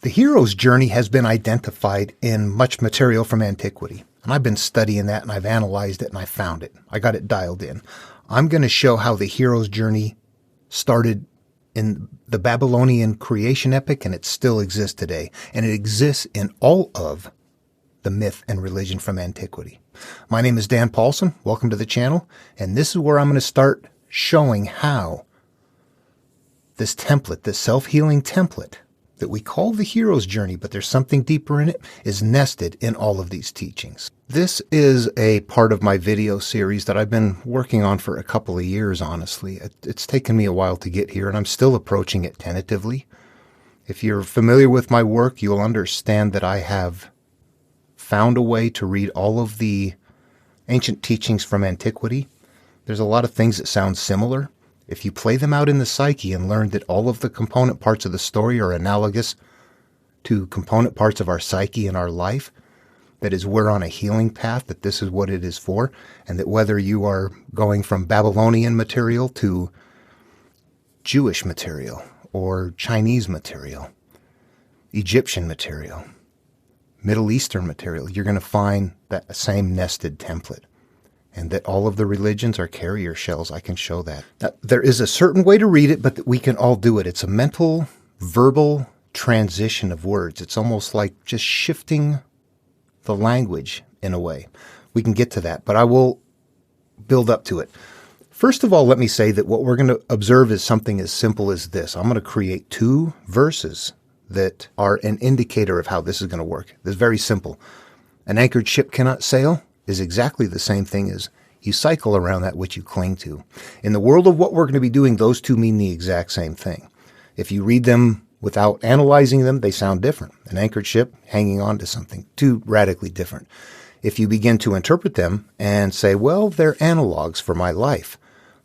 The hero's journey has been identified in much material from antiquity. And I've been studying that and I've analyzed it and I found it. I got it dialed in. I'm going to show how the hero's journey started in the Babylonian creation epic and it still exists today. And it exists in all of the myth and religion from antiquity. My name is Dan Paulson. Welcome to the channel. And this is where I'm going to start showing how this template, this self-healing template that we call the hero's journey, but there's something deeper in it, is nested in all of these teachings. This is a part of my video series that I've been working on for a couple of years, honestly. It's taken me a while to get here, and I'm still approaching it tentatively. If you're familiar with my work, you'll understand that I have found a way to read all of the ancient teachings from antiquity. There's a lot of things that sound similar. If you play them out in the psyche and learn that all of the component parts of the story are analogous to component parts of our psyche and our life, that is, we're on a healing path, that this is what it is for, and that whether you are going from Babylonian material to Jewish material or Chinese material, Egyptian material, Middle Eastern material, you're going to find that same nested template. And that all of the religions are carrier shells. I can show that. Now, there is a certain way to read it, but that we can all do it. It's a mental, verbal transition of words. It's almost like just shifting the language in a way. We can get to that, but I will build up to it. First of all, let me say that what we're going to observe is something as simple as this. I'm going to create two verses that are an indicator of how this is going to work. It's very simple. An anchored ship cannot sail is exactly the same thing as you cycle around that which you cling to. In the world of what we're going to be doing, those two mean the exact same thing. If you read them without analyzing them, they sound different. An anchored ship hanging on to something, two radically different. If you begin to interpret them and say, well, they're analogs for my life,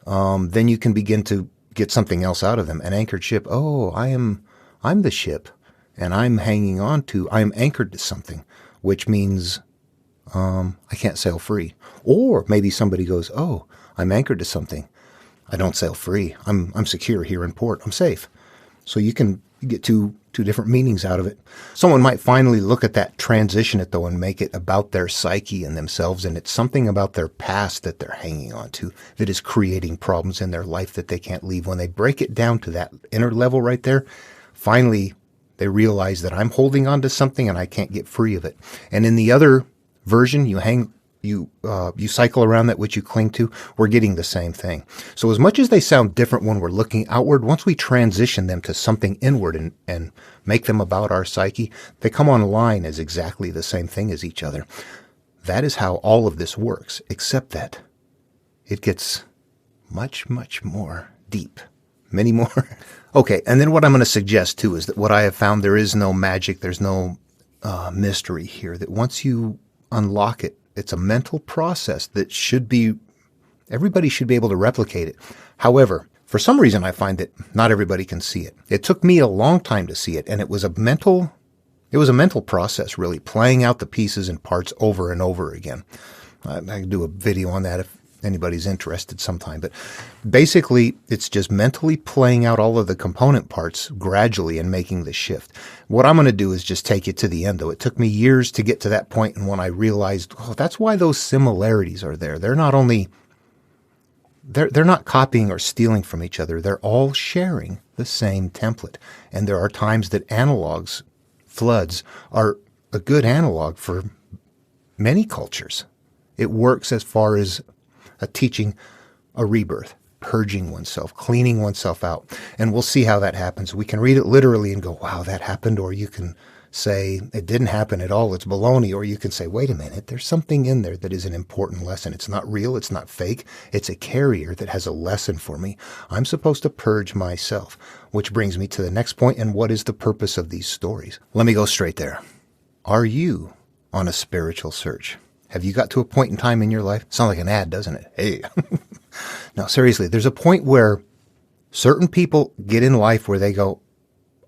then you can begin to get something else out of them. An anchored ship, oh, I'm the ship, and I'm anchored to something, which means I can't sail free. Or maybe somebody goes, oh, I'm anchored to something. I don't sail free. I'm secure here in port. I'm safe. So you can get two different meanings out of it. Someone might finally look at that, transition it though, and make it about their psyche and themselves. And it's something about their past that they're hanging on to that is creating problems in their life that they can't leave. When they break it down to that inner level right there, finally they realize that I'm holding on to something and I can't get free of it. And in the other version, you cycle around that which you cling to, we're getting the same thing. So as much as they sound different when we're looking outward, once we transition them to something inward and make them about our psyche, they come online as exactly the same thing as each other. That is how all of this works, except that it gets much, much more deep. Many more. Okay, and then what I'm going to suggest too is that what I have found, there is no magic, there's no mystery here, that once you unlock it, it's a mental process that everybody should be able to replicate it. However, for some reason, I find that not everybody can see it. It took me a long time to see it, and it was a mental process, really, playing out the pieces and parts over and over again. I can do a video on that if anybody's interested sometime. But basically, it's just mentally playing out all of the component parts gradually and making the shift. What I'm going to do is just take it to the end, though. It took me years to get to that point, and when I realized, oh, that's why those similarities are there. They're not copying or stealing from each other. They're all sharing the same template. And there are times that analogs, floods, are a good analog for many cultures. It works as far as teaching a rebirth, purging oneself, cleaning oneself out. And we'll see how that happens. We can read it literally and go, wow, that happened. Or you can say, it didn't happen at all, it's baloney. Or you can say, wait a minute, there's something in there that is an important lesson. It's not real, it's not fake. It's a carrier that has a lesson for me. I'm supposed to purge myself, which brings me to the next point. And what is the purpose of these stories? Let me go straight there. Are you on a spiritual search? Have you got to a point in time in your life? Sounds like an ad, doesn't it? Hey. No, seriously, there's a point where certain people get in life where they go,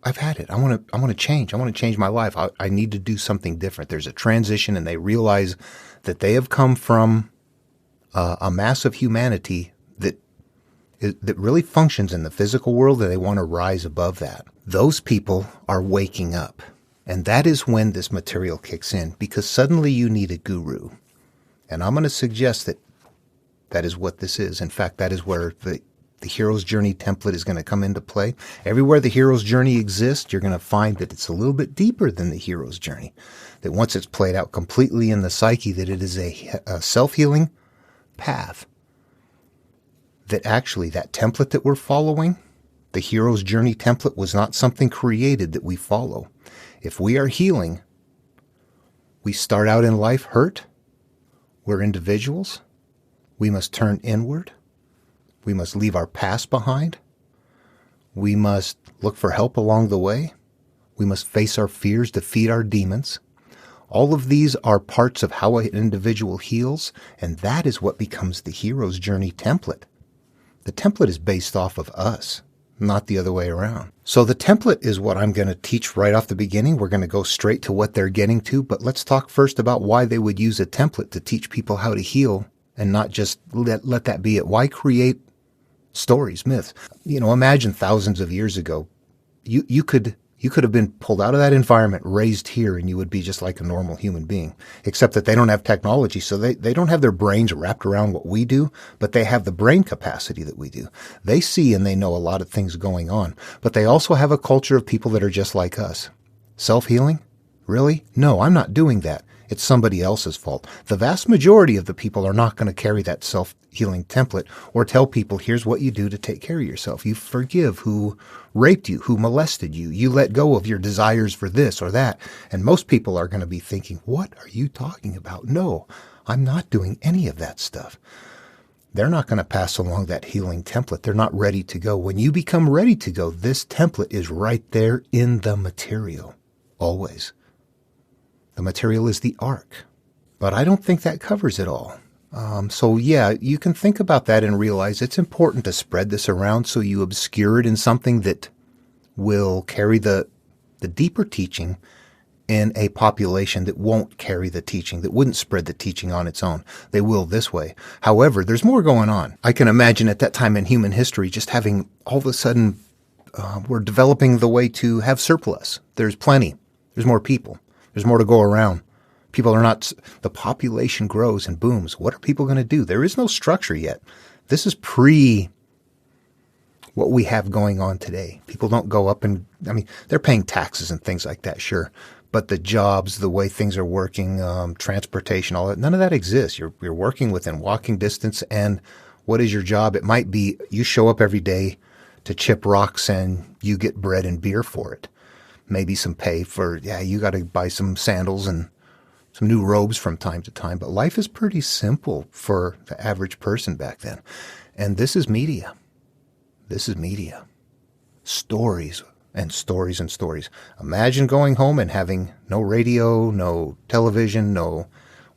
I've had it. I want to change. I want to change my life. I need to do something different. There's a transition, and they realize that they have come from a mass of humanity that really functions in the physical world, and they want to rise above that. Those people are waking up. And that is when this material kicks in, because suddenly you need a guru. And I'm going to suggest that that is what this is. In fact, that is where the hero's journey template is going to come into play. Everywhere the hero's journey exists, you're going to find that it's a little bit deeper than the hero's journey. That once it's played out completely in the psyche, that it is a self-healing path. That actually that template that we're following, the hero's journey template, was not something created that we follow. If we are healing, we start out in life hurt. We're individuals. We must turn inward. We must leave our past behind. We must look for help along the way. We must face our fears, defeat our demons. All of these are parts of how an individual heals, and that is what becomes the hero's journey template. The template is based off of us, not the other way around. So the template is what I'm going to teach right off the beginning. We're going to go straight to what they're getting to, but let's talk first about why they would use a template to teach people how to heal and not just let that be it. Why create stories, myths? Imagine thousands of years ago, you could have been pulled out of that environment, raised here, and you would be just like a normal human being, except that they don't have technology, so they don't have their brains wrapped around what we do, but they have the brain capacity that we do. They see and they know a lot of things going on, but they also have a culture of people that are just like us. Self-healing? Really? No, I'm not doing that. It's somebody else's fault. The vast majority of the people are not going to carry that self-healing template or tell people, here's what you do to take care of yourself. You forgive who raped you, who molested you. You let go of your desires for this or that. And most people are going to be thinking, what are you talking about? No, I'm not doing any of that stuff. They're not going to pass along that healing template. They're not ready to go. When you become ready to go, this template is right there in the material, always. The material is the arc. But I don't think that covers it all. So yeah, you can think about that and realize it's important to spread this around so you obscure it in something that will carry the deeper teaching in a population that won't carry the teaching, that wouldn't spread the teaching on its own. They will this way. However, there's more going on. I can imagine at that time in human history just having all of a sudden, we're developing the way to have surplus. There's plenty. There's more people. There's more to go around. People are not, the population grows and booms. What are people going to do? There is no structure yet. This is pre what we have going on today. People don't go up and, they're paying taxes and things like that, sure. But the jobs, the way things are working, transportation, all that, none of that exists. You're working within walking distance. And what is your job? It might be you show up every day to chip rocks and you get bread and beer for it. Maybe some pay for, you got to buy some sandals and some new robes from time to time. But life is pretty simple for the average person back then. And this is media. This is media. Stories and stories and stories. Imagine going home and having no radio, no television, no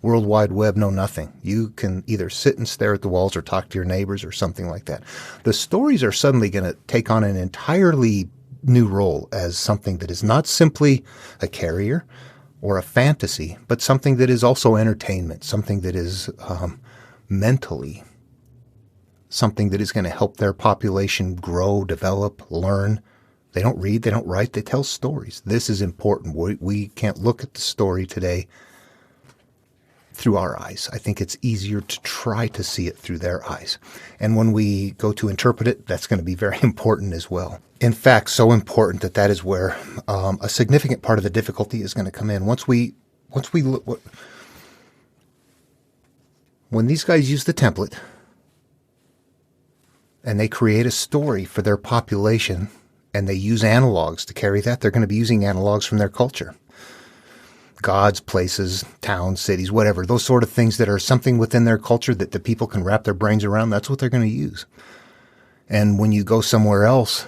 World Wide Web, no nothing. You can either sit and stare at the walls or talk to your neighbors or something like that. The stories are suddenly going to take on an entirely new role as something that is not simply a carrier or a fantasy, but something that is also entertainment, something that is mentally, something that is going to help their population grow, develop, learn. They don't read, they don't write, they tell stories. This is important. We can't look at the story today through our eyes. I think it's easier to try to see it through their eyes. And when we go to interpret it, that's going to be very important as well. In fact, so important that is where a significant part of the difficulty is going to come in. When these guys use the template and they create a story for their population and they use analogs to carry that, they're going to be using analogs from their culture. Gods, places, towns, cities, whatever, those sort of things that are something within their culture that the people can wrap their brains around, that's what they're going to use. And when you go somewhere else,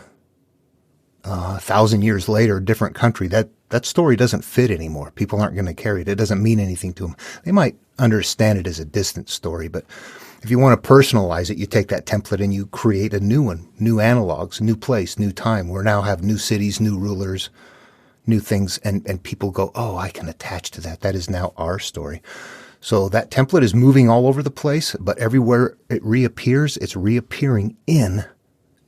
1,000 years later, different country, that story doesn't fit anymore. People aren't going to carry it. It doesn't mean anything to them. They might understand it as a distant story, but if you want to personalize it, you take that template and you create a new one, new analogs, new place, new time. We now have new cities, new rulers, new things, and people go, oh, I can attach to that. That is now our story. So that template is moving all over the place, but everywhere it reappears, it's reappearing in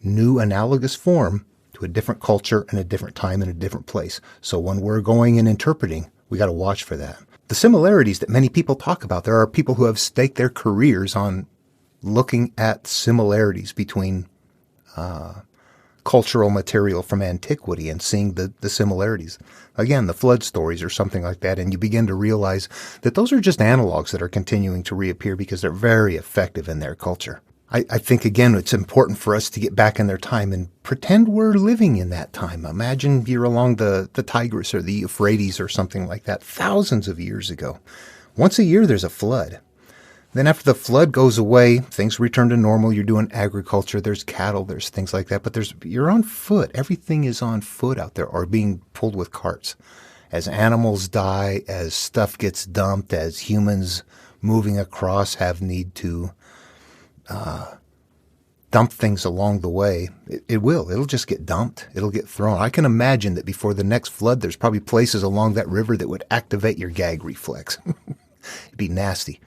new analogous form to a different culture and a different time and a different place. So when we're going and interpreting, we got to watch for that. The similarities that many people talk about, there are people who have staked their careers on looking at similarities between cultural material from antiquity and seeing the similarities. Again, the flood stories or something like that, and you begin to realize that those are just analogs that are continuing to reappear because they're very effective in their culture. I think, again, it's important for us to get back in their time and pretend we're living in that time. Imagine you're along the Tigris or the Euphrates or something like that thousands of years ago. Once a year, there's a flood. Then after the flood goes away, things return to normal. You're doing agriculture. There's cattle. There's things like that. But you're on foot. Everything is on foot out there or being pulled with carts. As animals die, as stuff gets dumped, as humans moving across have need to dump things along the way, it'll just get dumped. It'll get thrown. I can imagine that before the next flood, there's probably places along that river that would activate your gag reflex. It'd be nasty.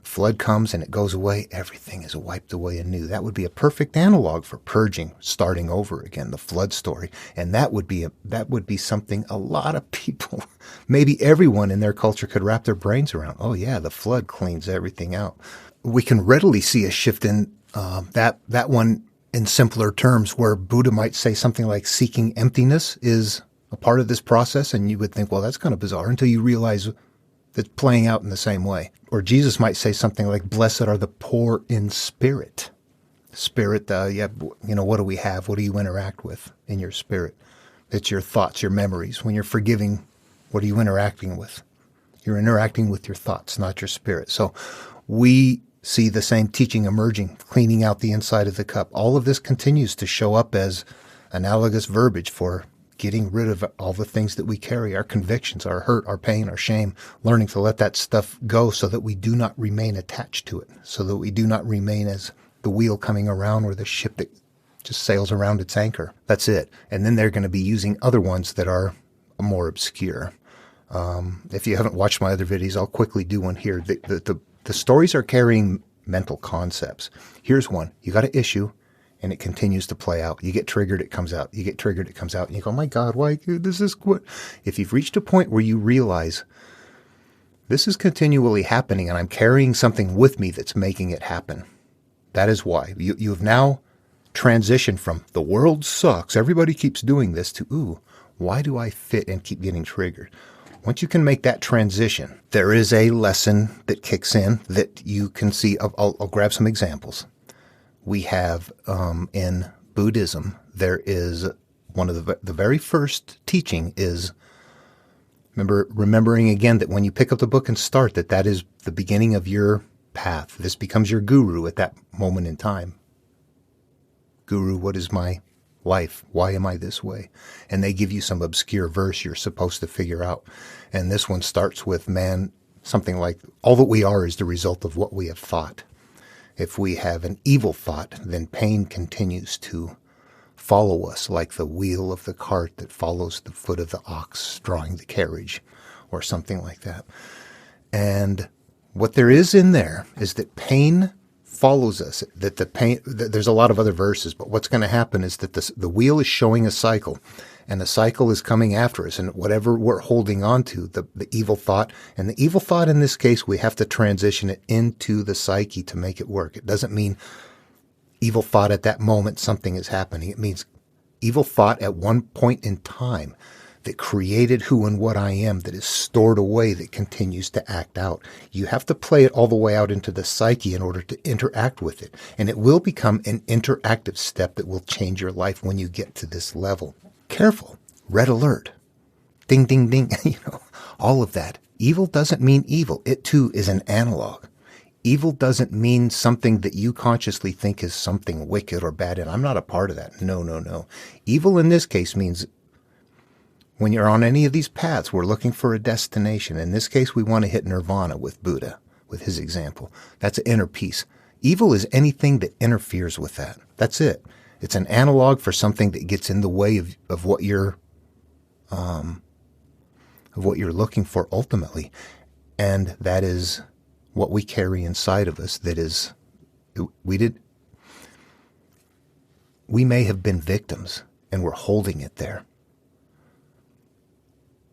Flood comes and it goes away. Everything is wiped away anew. That would be a perfect analog for purging, starting over again, the flood story. And that would be something a lot of people, maybe everyone in their culture could wrap their brains around. Oh yeah, the flood cleans everything out. We can readily see a shift in that one in simpler terms, where Buddha might say something like seeking emptiness is a part of this process, and you would think, well, that's kind of bizarre, until you realize it's playing out in the same way. Or Jesus might say something like, blessed are the poor in spirit. Spirit, what do we have? What do you interact with in your spirit? It's your thoughts, your memories. When you're forgiving, what are you interacting with? You're interacting with your thoughts, not your spirit. So we see the same teaching emerging, cleaning out the inside of the cup. All of this continues to show up as analogous verbiage for getting rid of all the things that we carry, our convictions, our hurt, our pain, our shame, learning to let that stuff go so that we do not remain attached to it, so that we do not remain as the wheel coming around or the ship that just sails around its anchor. That's it. And then they're going to be using other ones that are more obscure. If you haven't watched my other videos, I'll quickly do one here. The stories are carrying mental concepts. Here's one. You got an issue, and it continues to play out. You get triggered, it comes out. You get triggered, it comes out. And you go, oh my God, why does this quit? If you've reached a point where you realize this is continually happening and I'm carrying something with me that's making it happen, that is why. You have now transitioned from the world sucks, everybody keeps doing this, to, ooh, why do I fit and keep getting triggered? Once you can make that transition, there is a lesson that kicks in that you can see. I'll grab some examples. We have in Buddhism, there is one of the very first teaching is remembering again that when you pick up the book and start, that is the beginning of your path. This becomes your guru at that moment in time. Guru, what is my life? Why am I this way? And they give you some obscure verse you're supposed to figure out. And this one starts with, man, something like, all that we are is the result of what we have thought. If we have an evil thought, then pain continues to follow us like the wheel of the cart that follows the foot of the ox drawing the carriage, or something like that. And what there is in there is that pain follows us, that there's a lot of other verses, but what's going to happen is that the wheel is showing a cycle, and the cycle is coming after us, and whatever we're holding on to, the evil thought, and the evil thought in this case, we have to transition it into the psyche to make it work. It doesn't mean evil thought at that moment something is happening. It means evil thought at one point in time that created who and what I am, that is stored away, that continues to act out. You have to play it all the way out into the psyche in order to interact with it. And it will become an interactive step that will change your life when you get to this level. Careful. Red alert. Ding, ding, ding. All of that. Evil doesn't mean evil. It too is an analog. Evil doesn't mean something that you consciously think is something wicked or bad, and I'm not a part of that. No. Evil in this case means when you're on any of these paths, we're looking for a destination. In this case, we want to hit nirvana with Buddha, with his example. That's an inner peace. Evil is anything that interferes with that. That's it. It's an analog for something that gets in the way of what you're looking for ultimately. And that is what we carry inside of us. That is, we may have been victims and we're holding it there.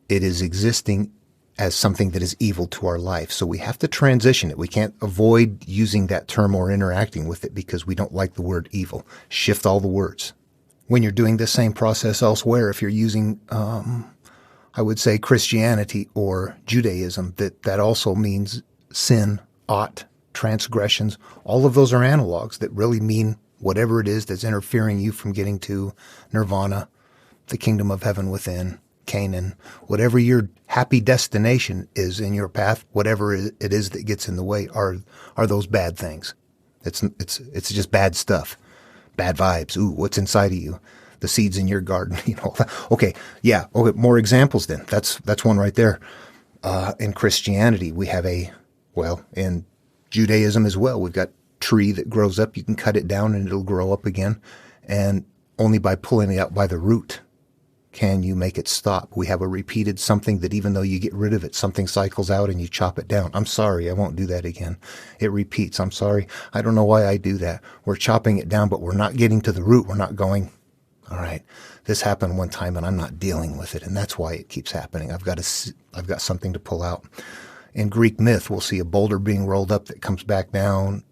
It is existing as something that is evil to our life. So we have to transition it. We can't avoid using that term or interacting with it because we don't like the word evil. Shift all the words. When you're doing the same process elsewhere, if you're using, I would say, Christianity or Judaism, that also means sin, ought, transgressions. All of those are analogs that really mean whatever it is that's interfering you from getting to nirvana, the kingdom of heaven within, Canaan, whatever your happy destination is in your path, whatever it is that gets in the way are those bad things. It's just bad stuff, bad vibes. Ooh, what's inside of you? The seeds in your garden, Okay, yeah. Okay, more examples then. That's one right there. In Christianity, we have in Judaism as well, we've got tree that grows up. You can cut it down and it'll grow up again, and only by pulling it out by the root can you make it stop. We have a repeated something that even though you get rid of it, something cycles out and you chop it down. I'm sorry, I won't do that again. It repeats. I'm sorry. I don't know why I do that. We're chopping it down, but we're not getting to the root. We're not going, all right, this happened one time and I'm not dealing with it. And that's why it keeps happening. I've got something to pull out. In Greek myth, we'll see a boulder being rolled up that comes back down.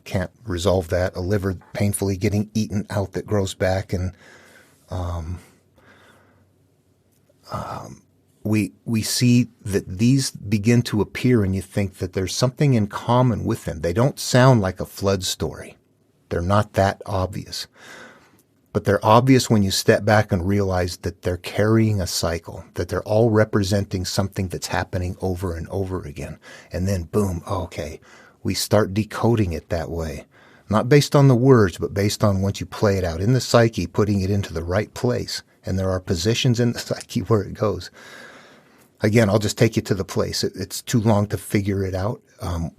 Can't resolve that. A liver painfully getting eaten out that grows back. And we see that these begin to appear and you think that there's something in common with them. They don't sound like a flood story. They're not that obvious. But they're obvious when you step back and realize that they're carrying a cycle, that they're all representing something that's happening over and over again. And then boom, okay, we start decoding it that way. Not based on the words, but based on once you play it out in the psyche, putting it into the right place. And there are positions in the psyche where it goes. Again, I'll just take you to the place. It's too long to figure it out.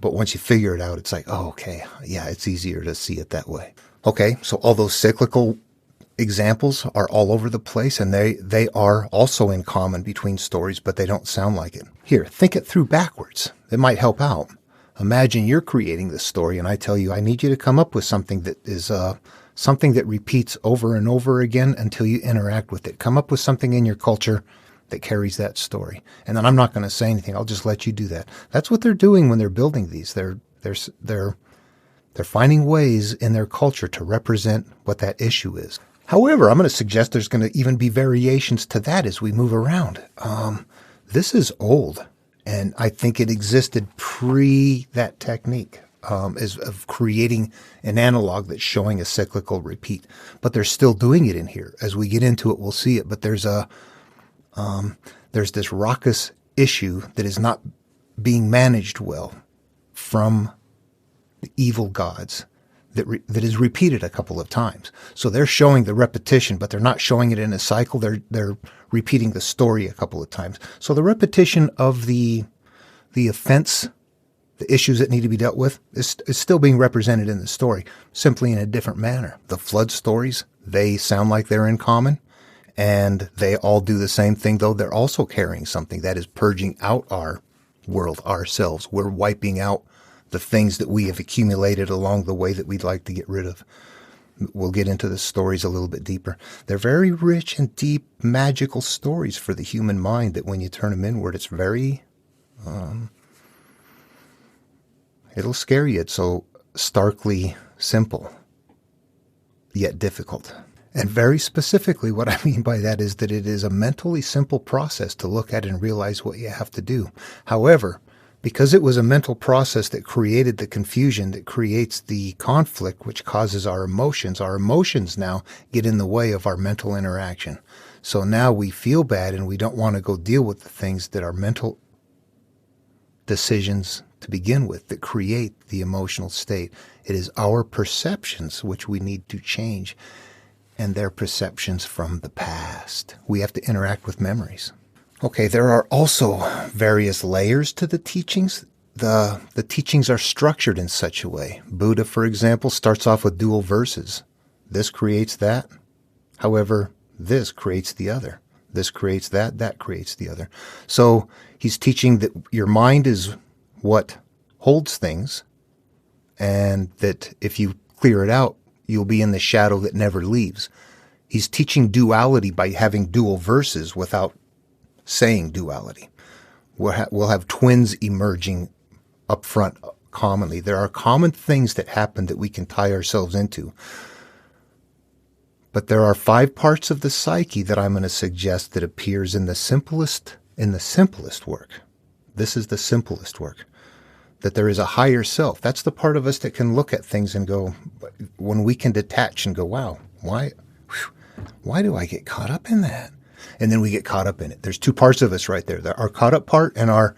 But once you figure it out, it's like, oh, okay, yeah, it's easier to see it that way. Okay, so all those cyclical examples are all over the place, and they are also in common between stories, but they don't sound like it. Here, think it through backwards. It might help out. Imagine you're creating this story, and I tell you, I need you to come up with something that is something that repeats over and over again until you interact with it. Come up with something in your culture that carries that story. And then I'm not going to say anything. I'll just let you do that. That's what they're doing when they're building these. They're finding ways in their culture to represent what that issue is. However, I'm going to suggest there's going to even be variations to that as we move around. This is old, and I think it existed pre that technique. Of creating an analog that's showing a cyclical repeat. But they're still doing it in here. As we get into it, we'll see it. But there's this raucous issue that is not being managed well from the evil gods that is repeated a couple of times. So they're showing the repetition, but they're not showing it in a cycle. They're repeating the story a couple of times. So the repetition of the offense, the issues that need to be dealt with, is still being represented in the story, simply in a different manner. The flood stories, they sound like they're in common, and they all do the same thing, though they're also carrying something that is purging out our world, ourselves. We're wiping out the things that we have accumulated along the way that we'd like to get rid of. We'll get into the stories a little bit deeper. They're very rich and deep, magical stories for the human mind that when you turn them inward, it's very... it'll scare you. It's so starkly simple, yet difficult. And very specifically, what I mean by that is that it is a mentally simple process to look at and realize what you have to do. However, because it was a mental process that created the confusion, that creates the conflict, which causes our emotions now get in the way of our mental interaction. So now we feel bad and we don't want to go deal with the things that are mental decisions to begin with that create the emotional state. It is our perceptions which we need to change, and their perceptions from the past. We have to interact with memories. Okay, there are also various layers to the teachings. The teachings are structured in such a way. Buddha, for example, starts off with dual verses. This creates that. However, this creates the other. This creates that. That creates the other. So he's teaching that your mind is what holds things, and that if you clear it out, you'll be in the shadow that never leaves. He's teaching duality by having dual verses without saying duality. We'll have twins emerging up front commonly. There are common things that happen that we can tie ourselves into. But there are 5 parts of the psyche that I'm going to suggest that appears in the simplest work. This is the simplest work. That there is a higher self. That's the part of us that can look at things and go, when we can detach and go, wow, why do I get caught up in that? And then we get caught up in it. There's 2 parts of us right there. Our caught up part and our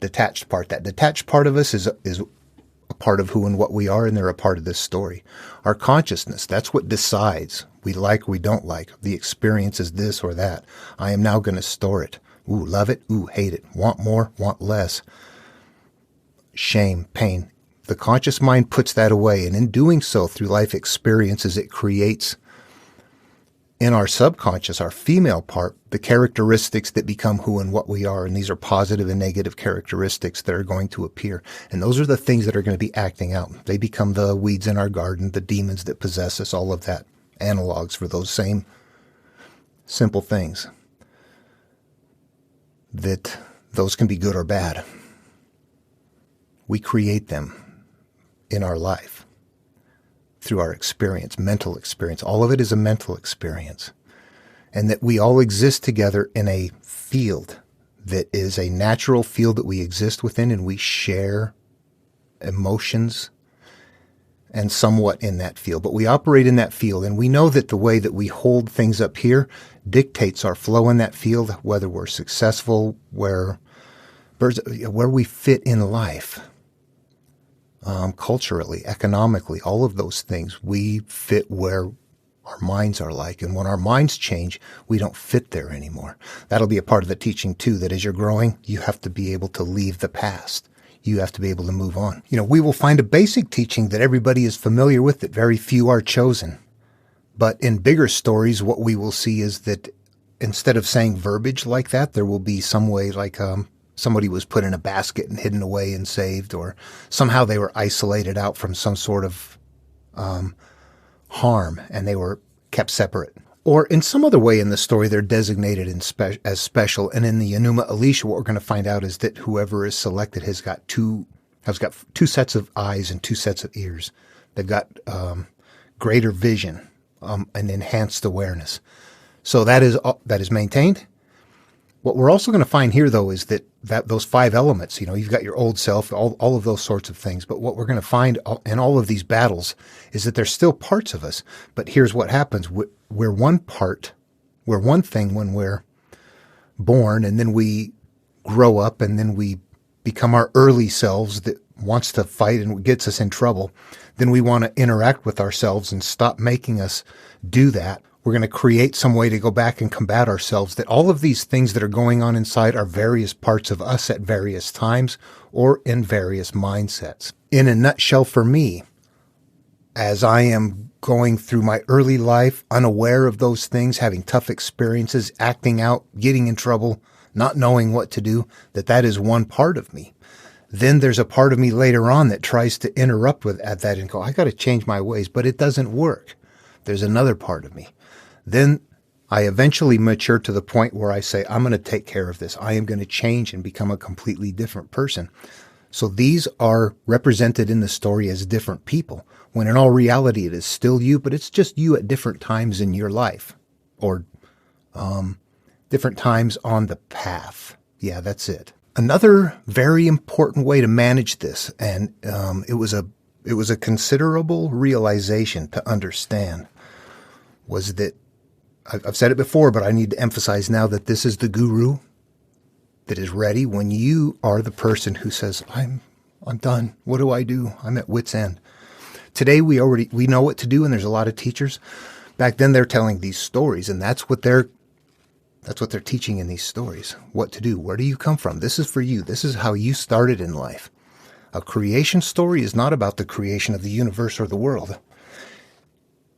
detached part. That detached part of us is a part of who and what we are, and they're a part of this story. Our consciousness, that's what decides. We like, we don't like. The experience is this or that. I am now going to store it. Ooh, love it. Ooh, hate it. Want more, want less. Shame, pain. The conscious mind puts that away, and in doing so, through life experiences, it creates in our subconscious, our female part, the characteristics that become who and what we are. And these are positive and negative characteristics that are going to appear. And those are the things that are going to be acting out. They become the weeds in our garden, the demons that possess us, all of that. Analogs for those same simple things. That those can be good or bad. We create them in our life. Through our experience, mental experience. All of it is a mental experience. And that we all exist together in a field that is a natural field that we exist within, and we share emotions and somewhat in that field. But we operate in that field, and we know that the way that we hold things up here dictates our flow in that field, whether we're successful, where we fit in life. Culturally, economically, all of those things, we fit where our minds are like. And when our minds change, we don't fit there anymore. That'll be a part of the teaching too, that as you're growing, you have to be able to leave the past. You have to be able to move on. We will find a basic teaching that everybody is familiar with, that very few are chosen. But in bigger stories, what we will see is that instead of saying verbiage like that, there will be some way like, somebody was put in a basket and hidden away and saved, or somehow they were isolated out from some sort of harm and they were kept separate. Or in some other way in the story, they're designated as special. And in the Enuma Elish, what we're going to find out is that whoever is selected has got two sets of eyes and 2 sets of ears. They've got greater vision and enhanced awareness. So that is maintained. What we're also going to find here, though, is that those 5 elements, you've got your old self, all of those sorts of things. But what we're going to find in all of these battles is that there's still parts of us. But here's what happens. We're one thing when we're born, and then we grow up, and then we become our early selves that wants to fight and gets us in trouble. Then we want to interact with ourselves and stop making us do that. We're going to create some way to go back and combat ourselves. That all of these things that are going on inside are various parts of us at various times or in various mindsets. In a nutshell, for me, as I am going through my early life, unaware of those things, having tough experiences, acting out, getting in trouble, not knowing what to do, that is one part of me. Then there's a part of me later on that tries to interrupt at that and go, I got to change my ways, but it doesn't work. There's another part of me. Then I eventually mature to the point where I say, I'm going to take care of this. I am going to change and become a completely different person. So these are represented in the story as different people, when in all reality it is still you, but it's just you at different times in your life, or different times on the path. Yeah, that's it. Another very important way to manage this, and it was a considerable realization to understand, was that I've said it before, but I need to emphasize now that this is the guru that is ready when you are the person who says, I'm done. What do I do? I'm at wit's end. Today we know what to do, and there's a lot of teachers. Back then they're telling these stories, and that's what they're teaching in these stories. What to do. Where do you come from? This is for you. This is how you started in life. A creation story is not about the creation of the universe or the world.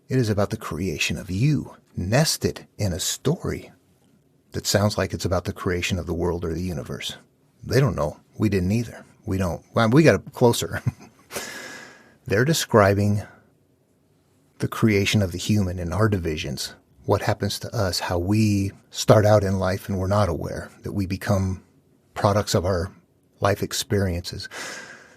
It is about the creation of you, nested in a story that sounds like it's about the creation of the world or the universe. They don't know. We didn't either. We don't. Well, we got closer. They're describing the creation of the human and our divisions, what happens to us, how we start out in life and we're not aware, that we become products of our life experiences,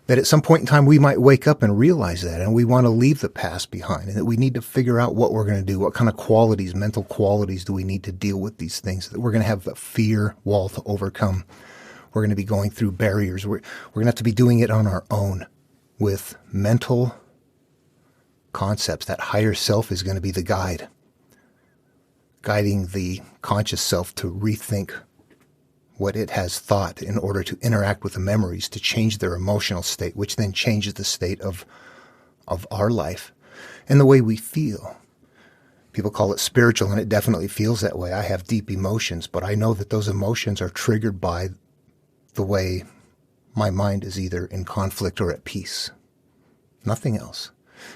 that at some point in time we might wake up and realize that, and we want to leave the past behind, and that we need to figure out what we're going to do, what kind of qualities, mental qualities do we need to deal with these things, that we're going to have a fear wall to overcome. We're going to be going through barriers. We're going to have to be doing it on our own with mental concepts. That higher self is going to be the guide, guiding the conscious self to rethink what it has thought in order to interact with the memories, to change their emotional state, which then changes the state of our life and the way we feel. People call it spiritual, and it definitely feels that way. I have deep emotions, but I know that those emotions are triggered by the way my mind is either in conflict or at peace. Nothing else.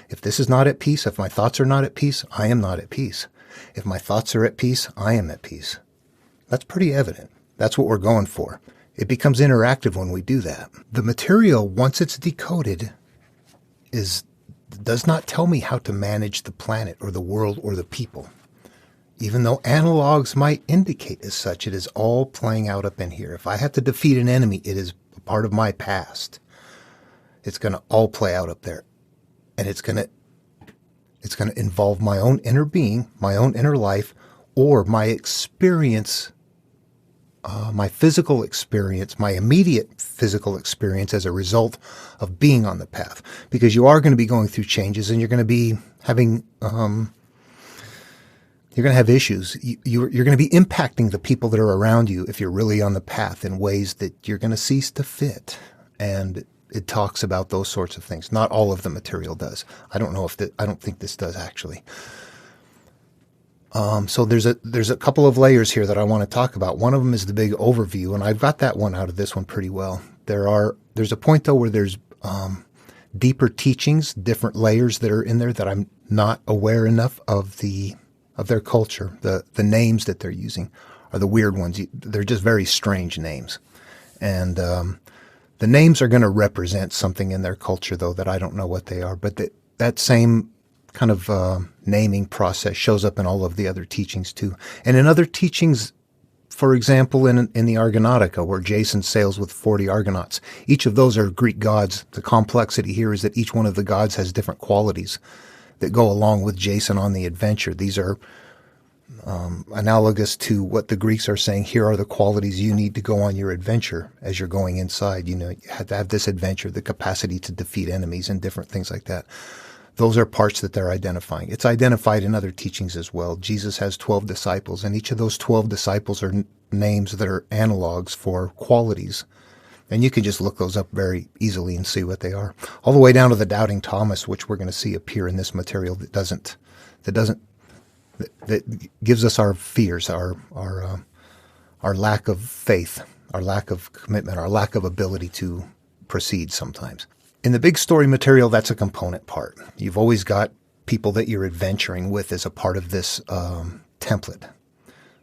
If this is not at peace, if my thoughts are not at peace, I am not at peace. If my thoughts are at peace, I am at peace. That's pretty evident. That's what we're going for. It becomes interactive when we do that. The material, once it's decoded, does not tell me how to manage the planet or the world or the people. Even though analogs might indicate as such, it is all playing out up in here. If I have to defeat an enemy, it is a part of my past. It's going to all play out up there. And it's going to involve my own inner being, my own inner life, or my experience, my physical experience, my immediate physical experience as a result of being on the path. Because you are going to be going through changes, and you're going to be having, you're going to have issues. You're going to be impacting the people that are around you if you're really on the path in ways that you're going to cease to fit. And it talks about those sorts of things. Not all of the material does. I don't think this does actually. So there's a couple of layers here that I want to talk about. One of them is the big overview, and I've got that one out of this one pretty well. There's a point though where there's deeper teachings, different layers that are in there that I'm not aware enough of their culture. The names that they're using are the weird ones. They're just very strange names, and the names are going to represent something in their culture though that I don't know what they are. But that same kind of naming process shows up in all of the other teachings too. And in other teachings, for example, in the Argonautica, where Jason sails with 40 Argonauts, each of those are Greek gods. The complexity here is that each one of the gods has different qualities that go along with Jason on the adventure. These are analogous to what the Greeks are saying. Here are the qualities you need to go on your adventure as you're going inside. You have to have this adventure, the capacity to defeat enemies and different things like that. Those are parts that they're identifying. It's identified in other teachings as well. Jesus has 12 disciples, and each of those 12 disciples are names that are analogs for qualities. And you can just look those up very easily and see what they are. All the way down to the doubting Thomas, which we're going to see appear in this material that gives us our fears, our lack of faith, our lack of commitment, our lack of ability to proceed sometimes. In the big story material, that's a component part. You've always got people that you're adventuring with as a part of this template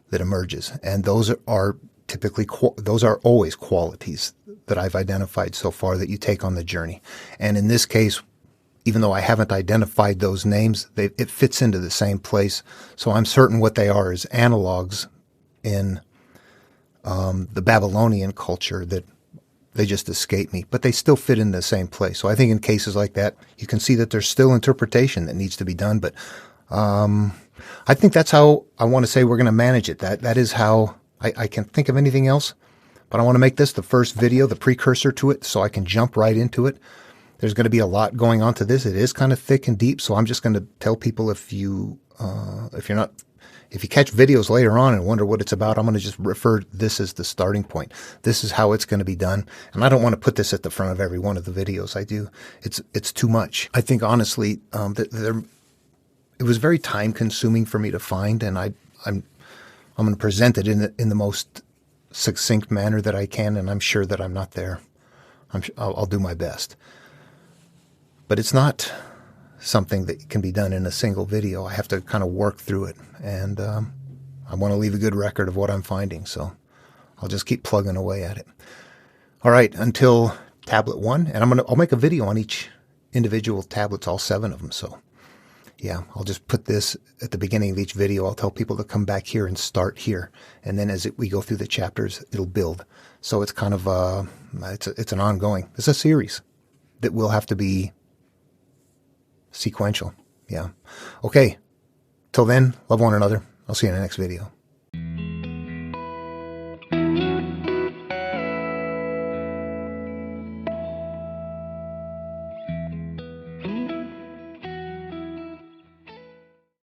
that emerges. And those are always qualities that I've identified so far that you take on the journey. And in this case, even though I haven't identified those names, it fits into the same place. So I'm certain what they are is analogs in the Babylonian culture that they just escape me, but they still fit in the same place. So I think in cases like that, you can see that there's still interpretation that needs to be done. But I think that's how I want to say we're going to manage it. That is how I can think of anything else. But I want to make this the first video, the precursor to it, so I can jump right into it. There's going to be a lot going on to this. It is kind of thick and deep, so I'm just going to tell people if you catch videos later on and wonder what it's about, I'm going to just refer to this as the starting point. This is how it's going to be done. And I don't want to put this at the front of every one of the videos I do. It's too much. I think honestly, it was very time consuming for me to find, and I'm going to present it in the most succinct manner that I can, and I'm sure that I'm not there. I'll do my best. But it's not something that can be done in a single video. I have to kind of work through it, and I want to leave a good record of what I'm finding, so I'll just keep plugging away at it. All right, until tablet 1, and I'll make a video on each individual tablets, all 7 of them. So Yeah, I'll just put this at the beginning of each video. I'll tell people to come back here and start here. And then as we go through the chapters, it'll build. So it's kind of, it's an ongoing, it's a series that will have to be sequential. Yeah. Okay. Till then, love one another. I'll see you in the next video.